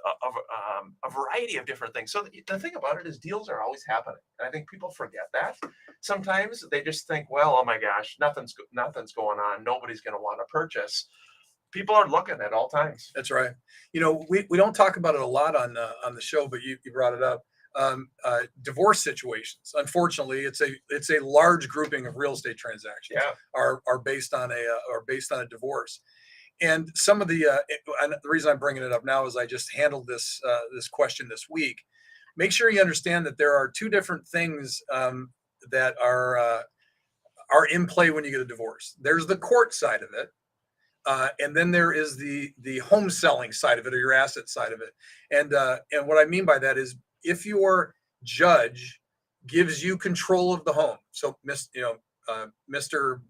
a variety of different things. So the thing about it is deals are always happening. And I think people forget that. Sometimes they just think, well, oh my gosh, nothing's going on. Nobody's going to want to purchase. People are looking at all times. That's right. We don't talk about it a lot on the show, but you brought it up. Divorce situations. Unfortunately, it's a large grouping of real estate transactions Yeah. are based on a divorce. And some of and the reason I'm bringing it up now is I just handled this question this week. Make sure you understand that there are two different things that are in play when you get a divorce. There's the court side of it. And then there is the home selling side of it, or your asset side of it. And what I mean by that is, if your judge gives you control of the home, so Mr.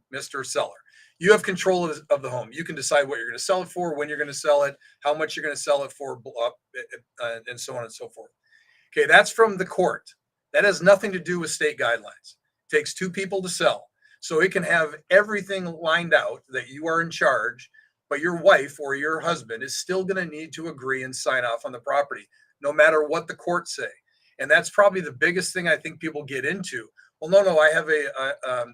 Seller, you have control of the home. You can decide what you're going to sell it for, when you're going to sell it, how much you're going to sell it for, and so on and so forth. Okay, that's from the court. That has nothing to do with state guidelines. It takes two people to sell. So it can have everything lined out that you are in charge, but your wife or your husband is still going to need to agree and sign off on the property, no matter what the courts say. And that's probably the biggest thing I think people get into. Well, no, I have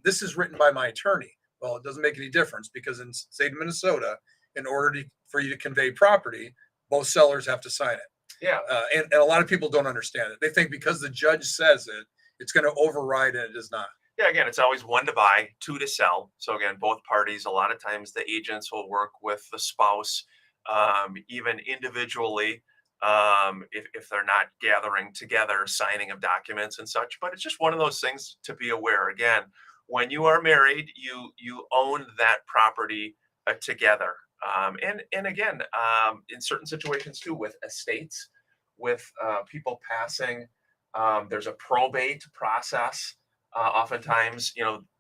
this is written by my attorney. Well, it doesn't make any difference, because in the state of Minnesota, in order for you to convey property, both sellers have to sign it. Yeah. And a lot of people don't understand it. They think because the judge says it, it's going to override, and it does not. Yeah, again, it's always one to buy, two to sell. So again, both parties, a lot of times the agents will work with the spouse, even individually, if they're not gathering together, signing of documents and such. But it's just one of those things to be aware. Again, when you are married, you own that property together. And again, in certain situations too, with estates, with people passing, there's a probate process. Oftentimes,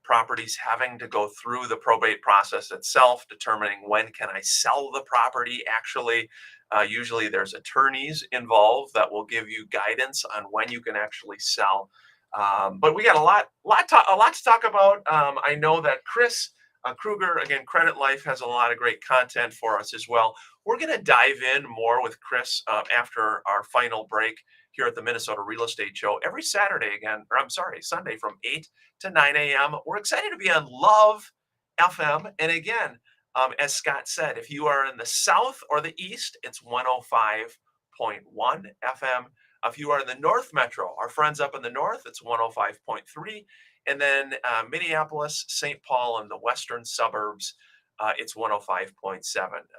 properties having to go through the probate process itself, determining when can I sell the property. Actually, usually there's attorneys involved that will give you guidance on when you can actually sell. But we got a lot to talk about. I know that Chris Kruger, again, Credit Life, has a lot of great content for us as well. We're going to dive in more with Chris after our final break here at the Minnesota Real Estate Show every Sunday from 8 to 9 a.m. We're excited to be on Love FM. And again, as Scott said, if you are in the South or the East, it's 105.1 FM. If you are in the North Metro, our friends up in the North, it's 105.3. And then Minneapolis, St. Paul, and the western suburbs, it's 105.7.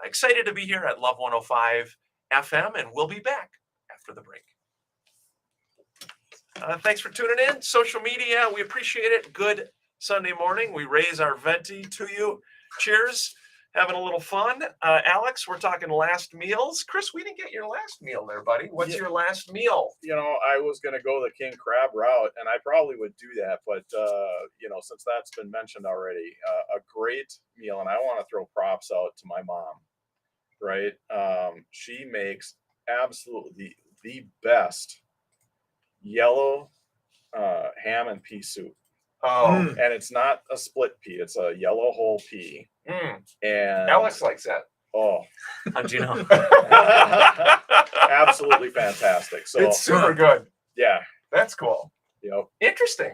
Excited to be here at Love 105 FM, and we'll be back after the break. Thanks for tuning in. Social media, we appreciate it. Good Sunday morning. We raise our venti to you. Cheers. Having a little fun. Alex, we're talking last meals. Chris, we didn't get your last meal there, buddy. What's your last meal? I was going to go the king crab route, and I probably would do that. But, since that's been mentioned already, a great meal, and I want to throw props out to my mom, right? She makes absolutely the best yellow ham and pea soup. Oh, And it's not a split pea, it's a yellow whole pea. And Alex likes that. Oh, How'd you know? absolutely fantastic. So It's super good. yeah, That's cool. Interesting.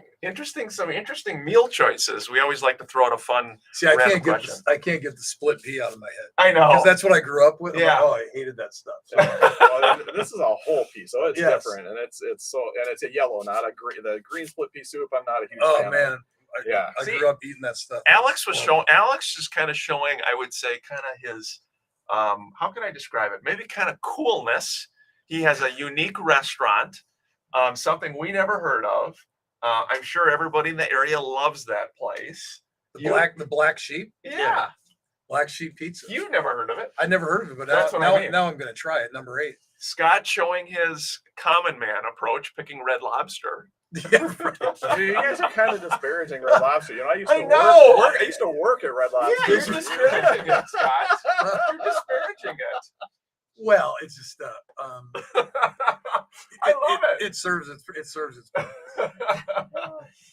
Some interesting meal choices. We always like to throw out a fun. See, I Random can't get the split pea out of my head, I know. because that's what I grew up with. I'm like, Yeah. I hated that stuff. well, this is a whole pea, so it's Yes. different, and it's a yellow, not a green. The green split pea soup, I'm not a huge Oh fan man, of. Yeah. I See, grew up eating that stuff. Alex is kind of showing, I would say, kind of his, how can I describe it? Maybe kind of coolness. He has a unique restaurant, something we never heard of. I'm sure everybody in the area loves that place. The black sheep, Yeah. black sheep pizza. You've never heard of it. I never heard of it, but That's what I mean. now I'm going to try it. Number 8. Scott showing his common man approach, picking Red Lobster. Yeah, Dude, you guys are kind of disparaging Red Lobster. I used to know. I used to work at Red Lobster. Yeah, you're disparaging it, Scott. You're disparaging it. well, it's just I love it. It serves its purpose.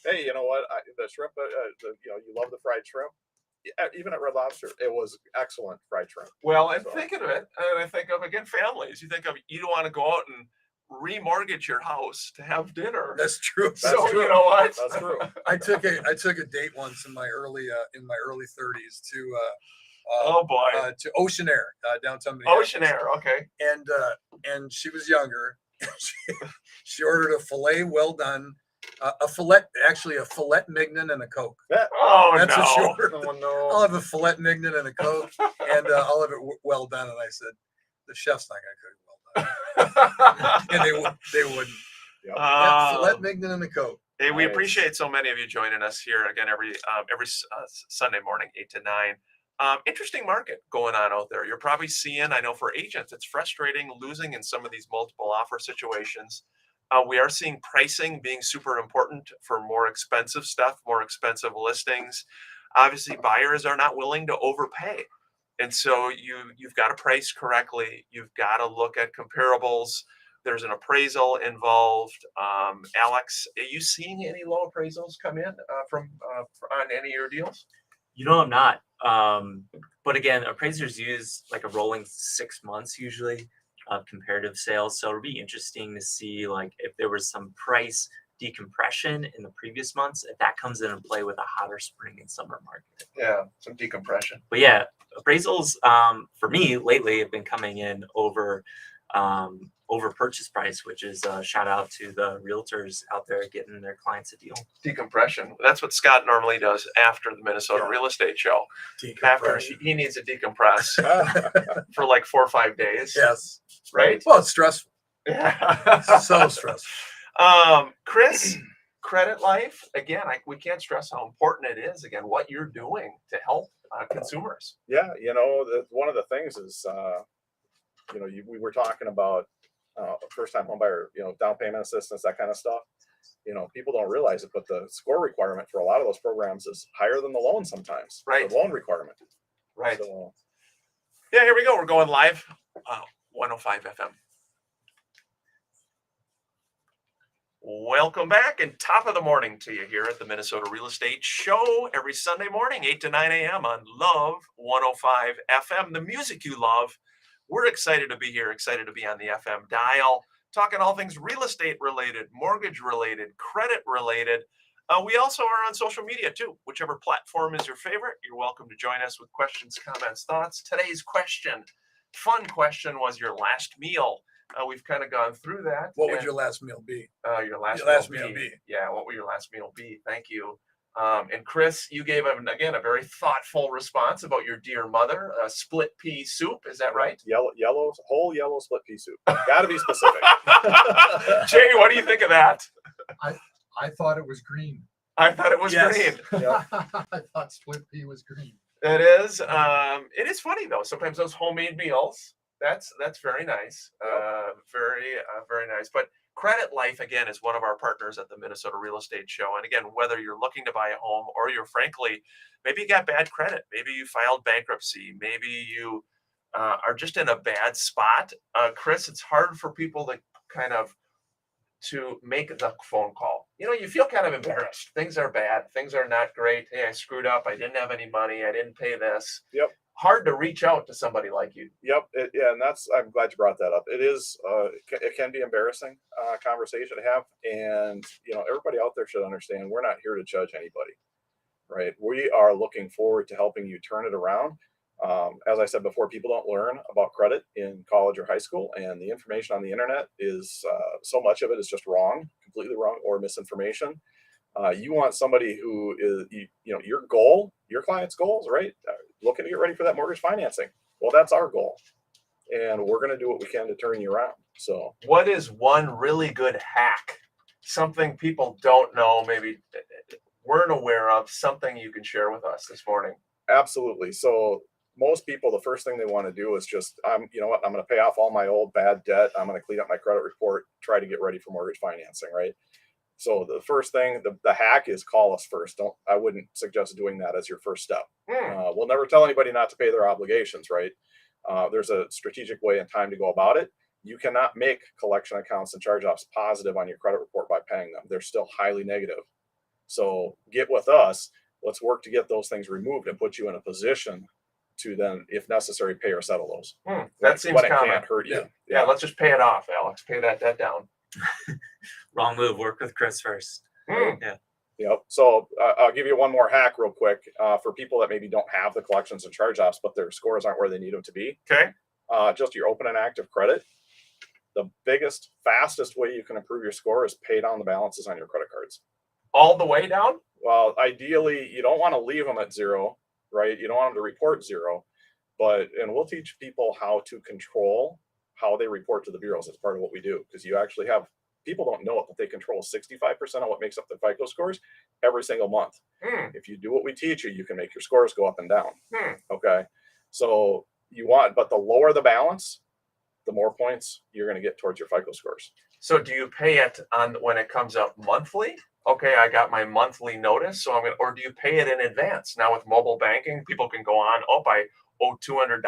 Hey, you know what? The shrimp. You love the fried shrimp. even at Red Lobster, it was excellent fried shrimp. Well, and So- thinking of it, and I think of again families. You think of you don't want to go out and remortgage your house to have dinner. That's true. That's so true. you know what? That's true. I took a date once in my early 30s Oh boy, to Ocean Air downtown Minneapolis. Ocean Air. Okay. And she was younger. she ordered a filet well done, a filet mignon and a Coke. Oh That's what she no. ordered. Oh I'll no. have a filet mignon and a Coke, and I'll have it well done. And I said, the chef's not going to cook it well done, and they wouldn't. Yeah, filet Um, mignon and a Coke. Hey, we Nice. appreciate so many of you joining us here again every Sunday morning, 8 to 9. Interesting market going on out there. You're probably seeing, I know for agents, it's frustrating losing in some of these multiple offer situations. We are seeing pricing being super important for more expensive stuff, more expensive listings. Obviously, buyers are not willing to overpay. And so you've got to price correctly. You've got to look at comparables. There's an appraisal involved. Alex, are you seeing any low appraisals come in on any of your deals? You know, I'm not. But again, appraisers use like a rolling 6 months usually of comparative sales. So it'll be interesting to see like if there was some price decompression in the previous months, if that comes into play with a hotter spring and summer market. Yeah, some decompression. But yeah, appraisals for me lately have been coming in over purchase price, which is a shout out to the realtors out there getting their clients a deal. Decompression. That's what Scott normally does after the Minnesota Yeah. Real Estate Show. After Decompression. he needs to decompress for like 4 or 5 days. Yes. Right? Well, it's stressful. Yeah. So stressful. Chris, Credit Life, again, we can't stress how important it is, again, what you're doing to help consumers. Yeah, one of the things is, we were talking about first-time homebuyer, down payment assistance, that kind of stuff. People don't realize it, but the score requirement for a lot of those programs is higher than the loan sometimes. Right. The loan requirement. Right. So, Yeah, here we go. We're going live. 105 FM. Welcome back and top of the morning to you here at the Minnesota Real Estate Show every Sunday morning, 8 to 9 a.m. on Love 105 FM. The music you love. We're excited to be here, excited to be on the FM dial, talking all things real estate related, mortgage related, credit related. We also are on social media too. Whichever platform is your favorite, you're welcome to join us with questions, comments, thoughts. Today's question, fun question, was your last meal. We've kind of gone through that. What would And, your last meal be? your last, your last meal meal be? be? Yeah, what will your last meal be? Thank you. And Chris, you gave again a very thoughtful response about your dear mother, split pea soup. Is that right? whole yellow split pea soup. Got to be specific. Jay, what do you think of that? I thought it was green. I thought it was Yes. green. Yeah. I thought split pea was green. It is. It is funny though. Sometimes those homemade meals. That's very nice. Very nice. But Credit Life again is one of our partners at the Minnesota Real Estate Show. And again, whether you're looking to buy a home or you're frankly, maybe you got bad credit, maybe you filed bankruptcy, maybe you are just in a bad spot. Chris, it's hard for people to make the phone call. You feel kind of embarrassed. Things are bad. Things are not great. Hey, I screwed up. I didn't have any money. I didn't pay this. Yep. Hard to reach out to somebody like you. Yep. And I'm glad you brought that up. It is, it can be embarrassing conversation to have. And, everybody out there should understand we're not here to judge anybody, right? We are looking forward to helping you turn it around. As I said before, people don't learn about credit in college or high school, and the information on the internet is so much of it is just wrong, completely wrong, or misinformation. You want somebody who is, your goal, your client's goals, right? Looking to get ready for that mortgage financing. Well, that's our goal, and we're going to do what we can to turn you around. So, What is one really good hack? Something people don't know, maybe weren't aware of, something you can share with us this morning. absolutely. So, most people, the first thing they want to do is just, I'm going to pay off all my old bad debt. I'm going to clean up my credit report, try to get ready for mortgage financing, right? So the first thing, the hack is call us first. I wouldn't suggest doing that as your first step. We'll never tell anybody not to pay their obligations, right? There's a strategic way and time to go about it. You cannot make collection accounts and charge-offs positive on your credit report by paying them. They're still highly negative. So get with us. Let's work to get those things removed and put you in a position to then, if necessary, pay or settle those. That seems when it common. can't hurt you. Yeah, let's just pay it off, Alex. Pay that debt down. Wrong move. Work with Chris first. Yep. So I'll give you one more hack real quick for people that maybe don't have the collections and charge-offs, but their scores aren't where they need them to be. Okay. Just your open and active credit. The biggest, fastest way you can improve your score is pay down the balances on your credit cards. All the way down? Well, ideally, you don't want to leave them at zero, right? You don't want them to report zero, and we'll teach people how to control how they report to the bureaus. It's part of what we do, because you actually have, people don't know it, but they control 65% of what makes up their FICO scores every single month. If you do what we teach you, you can make your scores go up and down. Okay. So you want, but the lower the balance, the more points you're going to get towards your FICO scores. So do you pay it on when it comes up monthly? Okay, I got my monthly notice, so or do you pay it in advance? Now with mobile banking, people can go on, I owe $200.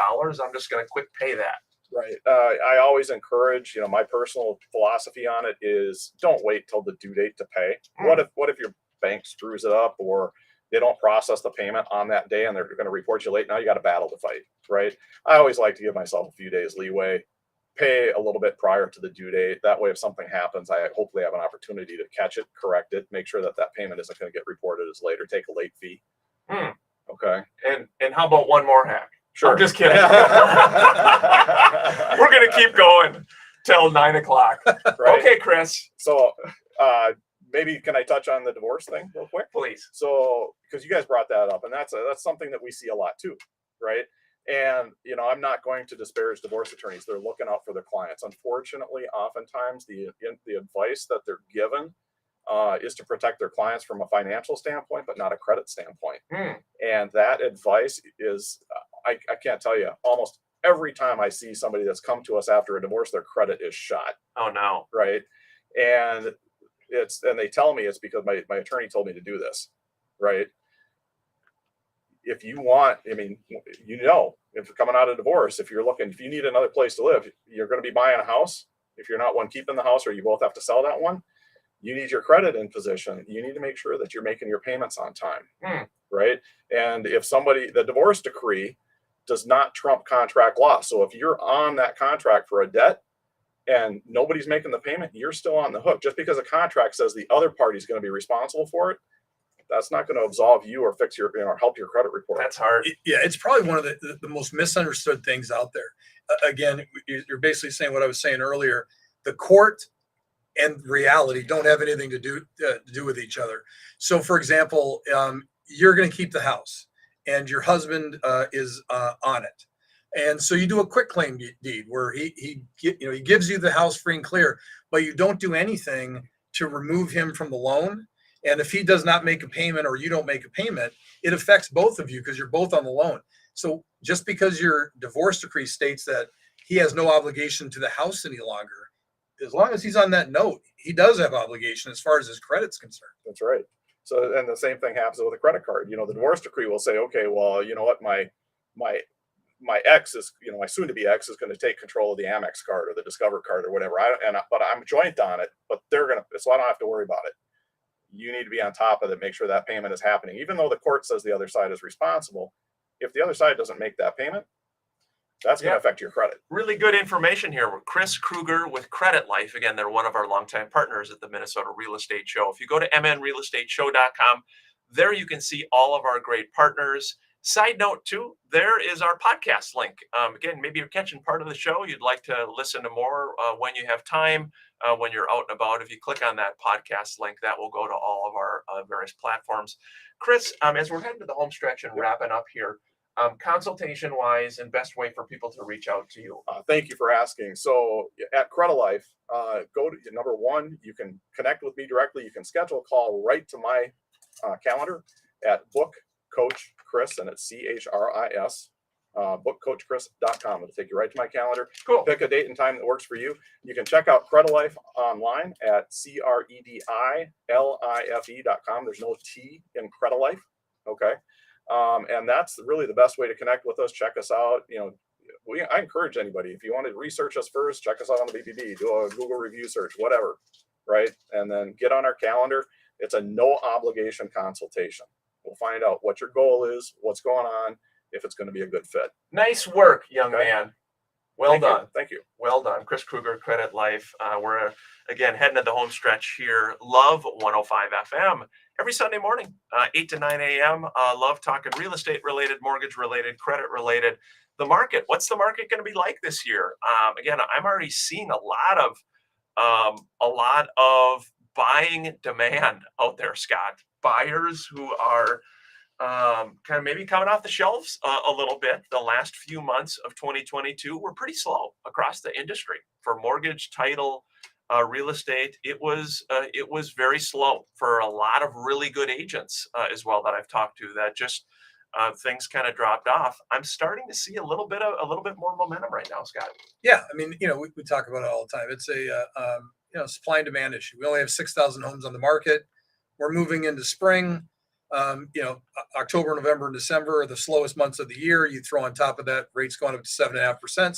I'm just going to quick pay that. Right. I always encourage, my personal philosophy on it is don't wait till the due date to pay. What if your bank screws it up, or they don't process the payment on that day and they're going to report you late? Now you got a battle to fight, right? I always like to give myself a few days leeway, pay a little bit prior to the due date. That way, if something happens, I hopefully have an opportunity to catch it, correct it, make sure that payment isn't going to get reported as late or take a late fee. Okay. And how about one more hack? Sure. I'm just kidding. We're going to keep going till 9 o'clock. Right? Okay, Chris. So maybe can I touch on the divorce thing real quick? Please. So, because you guys brought that up, and that's something that we see a lot too, right? And I'm not going to disparage divorce attorneys. They're looking out for their clients. Unfortunately, oftentimes the advice that they're given is to protect their clients from a financial standpoint, but not a credit standpoint. And that advice is, I can't tell you, almost every time I see somebody that's come to us after a divorce, their credit is shot. Oh no. Right. And they tell me it's because my attorney told me to do this. Right. If you want, if you're coming out of divorce, if you need another place to live, you're going to be buying a house. If you're not one keeping the house, or you both have to sell that one, you need your credit in position. You need to make sure that you're making your payments on time. Right. And if the divorce decree does not trump contract law. So if you're on that contract for a debt and nobody's making the payment, you're still on the hook. Just because a contract says the other party's going to be responsible for it, that's not going to absolve you or fix your, or help your credit report. That's hard. Yeah, it's probably one of the most misunderstood things out there. Again, you're basically saying what I was saying earlier. The court and reality don't have anything to do with each other. So, for example, you're going to keep the house, and your husband is on it, and so you do a quick claim deed where he gives you the house free and clear, but you don't do anything to remove him from the loan. And if he does not make a payment, or you don't make a payment, it affects both of you because you're both on the loan. So just because your divorce decree states that he has no obligation to the house any longer, as long as he's on that note, he does have obligation as far as his credit's concerned. That's right. So, and the same thing happens with a credit card. The divorce decree will say, okay, well, you know what, my ex is, my soon-to-be ex is going to take control of the Amex card or the Discover card or whatever. But I'm joint on it, but so I don't have to worry about it. You need to be on top of it, make sure that payment is happening. Even though the court says the other side is responsible, if the other side doesn't make that payment, that's going to affect your credit. Really good information here. Chris Kruger with Credit Life. Again, they're one of our longtime partners at the Minnesota Real Estate Show. If you go to mnrealestateshow.com, there you can see all of our great partners. Side note too, there is our podcast link. Again, maybe you're catching part of the show. You'd like to listen to more when you have time, when you're out and about. If you click on that podcast link, that will go to all of our various platforms. Chris, as we're heading to the home stretch and wrapping up here, consultation wise and best way for people to reach out to you. Thank you for asking. So at Credit Life, go to number one, you can connect with me directly. You can schedule a call right to my calendar at Book Coach Chris, and it's CHRIS, bookcoachchris.com. It'll take you right to my calendar. Cool. Pick a date and time that works for you. You can check out Credit Life online at CREDILIFE.com. There's no T in Credit Life. Okay. And that's really the best way to connect with us. Check us out. I encourage anybody, if you want to research us first, check us out on the BBB, do a Google review search, whatever, right? And then get on our calendar. It's a no obligation consultation. We'll find out what your goal is, what's going on, if it's going to be a good fit. Nice work, young Okay. man. Well Thank you. done. Thank you. Well done. Chris Kruger, Credit Life. We're again heading to the home stretch here. Love 105 FM every Sunday morning, 8 to 9 a.m. Love talking real estate related, mortgage related, credit related. The market. What's the market going to be like this year? Again, I'm already seeing a lot of buying demand out there, Scott. Buyers who are kind of maybe coming off the shelves a little bit. The last few months of 2022 were pretty slow across the industry for mortgage, title, real estate. It was very slow for a lot of really good agents as well that I've talked to. That just things kind of dropped off. I'm starting to see a little bit more momentum right now, Scott. Yeah, I mean, we talk about it all the time. It's a supply and demand issue. We only have 6,000 homes on the market. We're moving into spring. October, November, and December are the slowest months of the year. You throw on top of that rates going up to 7.5%.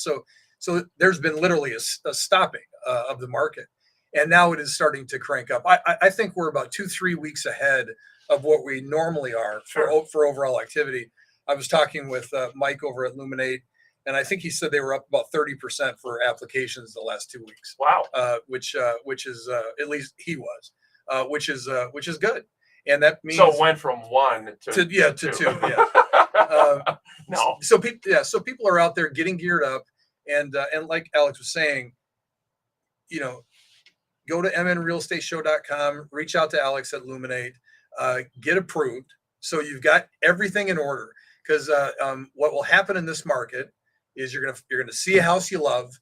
So there's been literally a stopping of the market, and now it is starting to crank up. I think we're about 2-3 weeks ahead of what we normally are for overall activity. I was talking with Mike over at Luminate, and I think he said they were up about 30% for applications the last 2 weeks. Wow. Which is at least he was, which is good. And that means So it went from 1 to 2. Yeah. No. So people are out there getting geared up, and like Alex was saying, go to mnrealestateshow.com, reach out to Alex at Luminate, get approved. So you've got everything in order, because what will happen in this market is you're gonna see a house you love.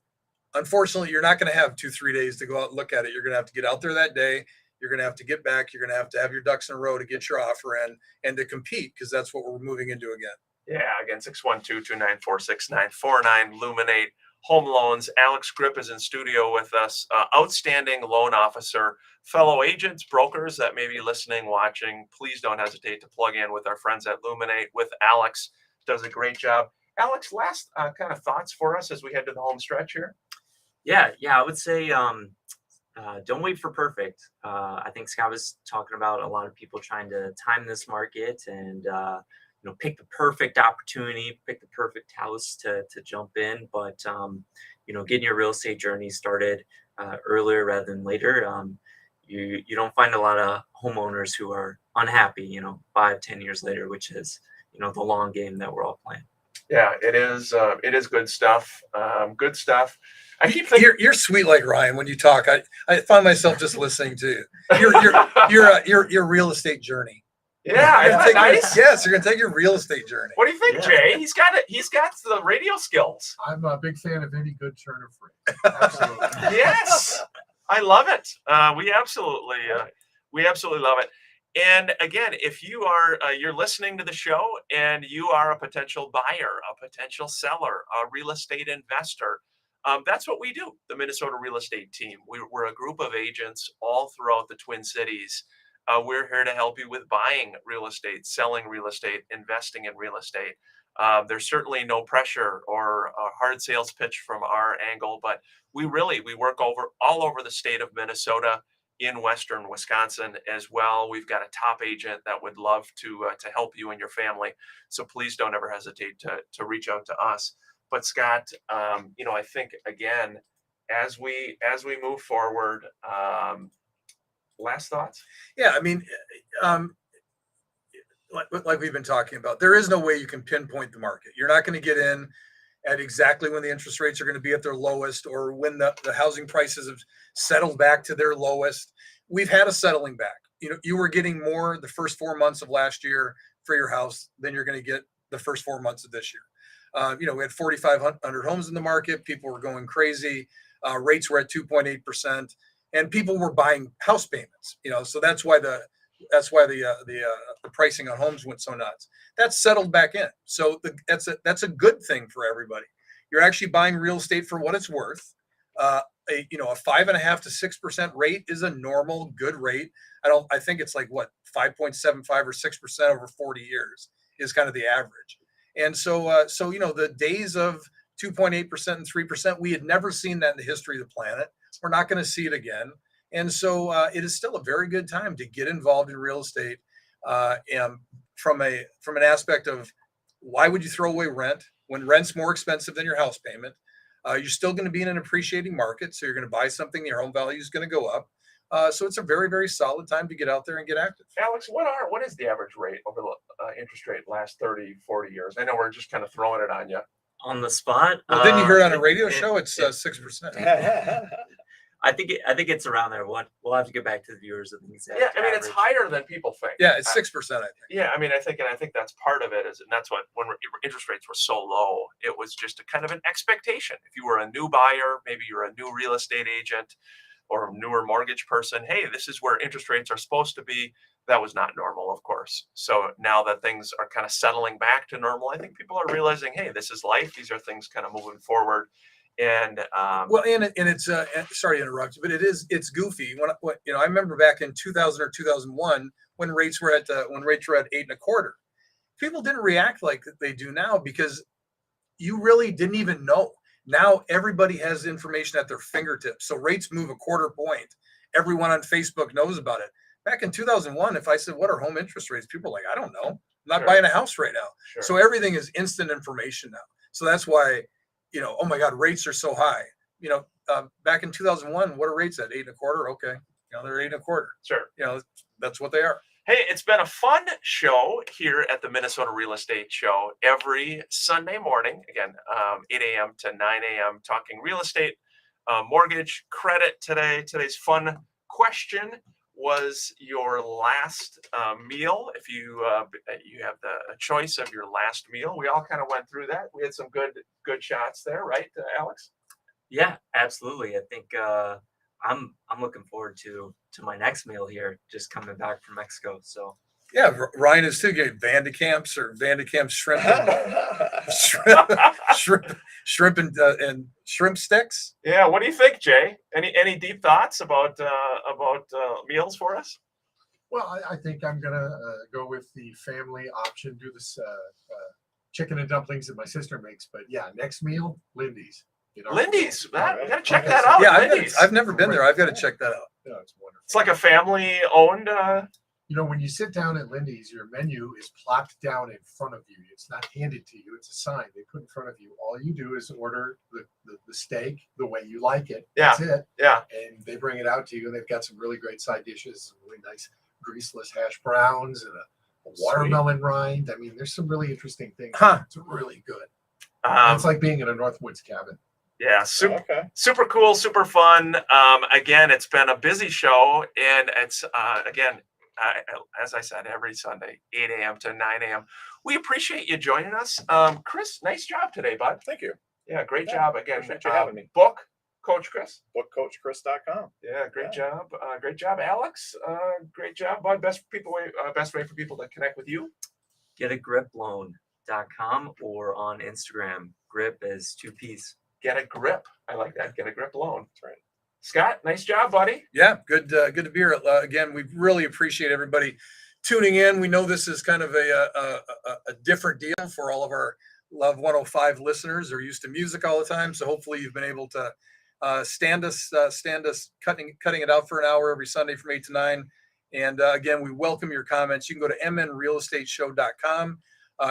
Unfortunately, you're not going to have 2-3 days to go out and look at it. You're going to have to get out there that day. You're going to have to get back. You're going to have your ducks in a row to get your offer in and to compete, because that's what we're moving into again. Yeah, again, 612-294-6949, Luminate Home Loans. Alex Grip is in studio with us, outstanding loan officer. Fellow agents, brokers that may be listening, watching, please don't hesitate to plug in with our friends at Luminate with Alex. Does a great job. Alex, last kind of thoughts for us as we head to the home stretch here? Yeah, I would say don't wait for perfect. I think Scott was talking about a lot of people trying to time this market and pick the perfect opportunity, pick the perfect house to jump in. But getting your real estate journey started earlier rather than later. You don't find a lot of homeowners who are unhappy 5-10 years later, which is the long game that we're all playing. Yeah, it is good stuff. Good stuff. I keep thinking You're sweet like Ryan when you talk. I find myself just listening to you. Your real estate journey. Yeah, isn't that nice? Yes, you're gonna take your real estate journey. What do you think, Yeah. Jay? He's got it. He's got the radio skills. I'm a big fan of any good Turner free. Absolutely. Yes, I love it. We absolutely love it. And again, if you are you're listening to the show and you are a potential buyer, a potential seller, a real estate investor, that's what we do. The Minnesota Real Estate Team. We're a group of agents all throughout the Twin Cities. We're here to help you with buying real estate, selling real estate, investing in real estate. There's certainly no pressure or a hard sales pitch from our angle, but we work all over the state of Minnesota, in Western Wisconsin as well. We've got a top agent that would love to help you and your family. So please don't ever hesitate to reach out to us. But Scott, I think again, as we move forward, last thoughts? Yeah, I mean, like we've been talking about, there is no way you can pinpoint the market. You're not going to get in at exactly when the interest rates are going to be at their lowest, or when the housing prices have settled back to their lowest. We've had a settling back. You were getting more the first 4 months of last year for your house than you're going to get the first 4 months of this year. We had 4,500 homes in the market. People were going crazy. Rates were at 2.8%, and people were buying house payments. So that's why the pricing on homes went so nuts. That's settled back in. So that's a good thing for everybody. You're actually buying real estate for what it's worth. A 5.5% to 6% rate is a normal good rate. I think it's like 5.75 or 6% over 40 years is kind of the average. And so the days of 2.8% and 3%, we had never seen that in the history of the planet. We're not going to see it again. And so it is still a very good time to get involved in real estate. And from an aspect of why would you throw away rent when rent's more expensive than your house payment? You're still going to be in an appreciating market, so you're going to buy something. Your home value is going to go up. So it's a very, very solid time to get out there and get active. Alex, what is the average rate over the interest rate last 30, 40 years? I know we're just kind of throwing it on you. On the spot. Well, didn't you hear it on a it- radio it- show? It's it- 6%. I think it's around there. We'll have to get back to the viewers of the exact Yeah, I mean, it's average. higher than people think. Yeah, it's 6%, I think. Yeah, I mean, I think that's part of it and that's what, when interest rates were so low, it was just a kind of an expectation. If you were a new buyer, maybe you're a new real estate agent or a newer mortgage person, hey, this is where interest rates are supposed to be. That was not normal, of course. So now that things are kind of settling back to normal, I think people are realizing, hey, this is life. These are things kind of moving forward. And Well, and it's sorry to interrupt you, but it's goofy. When I remember back in 2000 or 2001 when rates were at 8.25. People didn't react like they do now because you really didn't even know. Now everybody has information at their fingertips. So rates move a quarter point. Everyone on Facebook knows about it. Back in 2001, if I said, what are home interest rates? People are like, I don't know. I'm not Sure. buying a house right now. sure. So everything is instant information now. So that's why, oh my God, rates are so high. Back in 2001, what are rates at? 8.25. Okay. They're 8.25. Sure. That's what they are. Hey, it's been a fun show here at the Minnesota Real Estate Show every Sunday morning. Again, 8 a.m. to 9 a.m. talking real estate, mortgage, credit today. Today's fun question was your last meal. If you have the choice of your last meal, we all kind of went through that. We had some good shots there, right, Alex? Yeah, absolutely. I think I'm looking forward to my next meal here, just coming back from Mexico. So Yeah, Ryan is too. Get Van de Kamp's or Van de Kamp's shrimp, shrimp and shrimp sticks. Yeah. What do you think, Jay? Any deep thoughts about meals for us? Well, I think I'm gonna go with the family option. Do this chicken and dumplings that my sister makes. But yeah, next meal, Lindy's. Lindy's. We Alright. gotta check that out. Yeah, Lindy's. I've never been there. I've got to check that out. Yeah, it's wonderful. It's like a family-owned. When you sit down at Lindy's, your menu is plopped down in front of you. It's not handed to you. It's a sign they put in front of you. All you do is order the steak the way you like it. Yeah. That's it. Yeah. And they bring it out to you, and they've got some really great side dishes, some really nice greaseless hash browns, and a watermelon rind. I mean, there's some really interesting things. Huh. It's really good. Um, It's like being in a Northwoods cabin. yeah. Super. Okay. Super cool, super fun. Again, it's been a busy show, and it's again, as I said, every Sunday, 8 a.m. to 9 a.m. We appreciate you joining us, Chris. Nice job today, bud. Thank you. Yeah, great Yeah, job again. appreciate you having me. Book, Coach Chris. BookCoachChris.com. Yeah, great Yeah. job, Alex. Great job, bud. Best way for people to connect with you. getagriplloan.com or on Instagram. Grip is 2 P's. Get a grip. I like that. Get a grip loan. That's right. Scott, nice job, buddy. Yeah, good to be here. Again, we really appreciate everybody tuning in. We know this is kind of a different deal for all of our Love 105 listeners. They're used to music all the time, so hopefully you've been able to stand us cutting it out for an hour every Sunday from 8 to 9. And again, we welcome your comments. You can go to mnrealestateshow.com.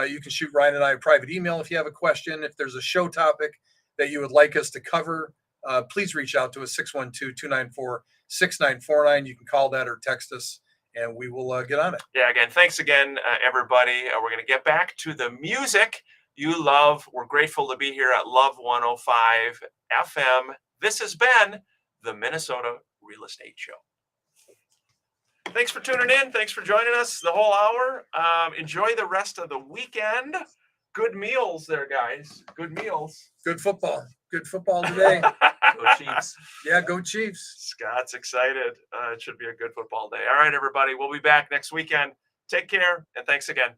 You can shoot Ryan and I a private email if you have a question. If there's a show topic that you would like us to cover, please reach out to us, 612-294-6949. You can call that or text us, and we will get on it. Yeah, again, thanks again, everybody. We're going to get back to the music you love. We're grateful to be here at Love 105 FM. This has been the Minnesota Real Estate Show. Thanks for tuning in. Thanks for joining us the whole hour. Enjoy the rest of the weekend. Good meals there, guys. Good meals. Good football. Good football today. Go Chiefs. Yeah, go Chiefs. Scott's excited. It should be a good football day. All right, everybody. We'll be back next weekend. Take care, and thanks again.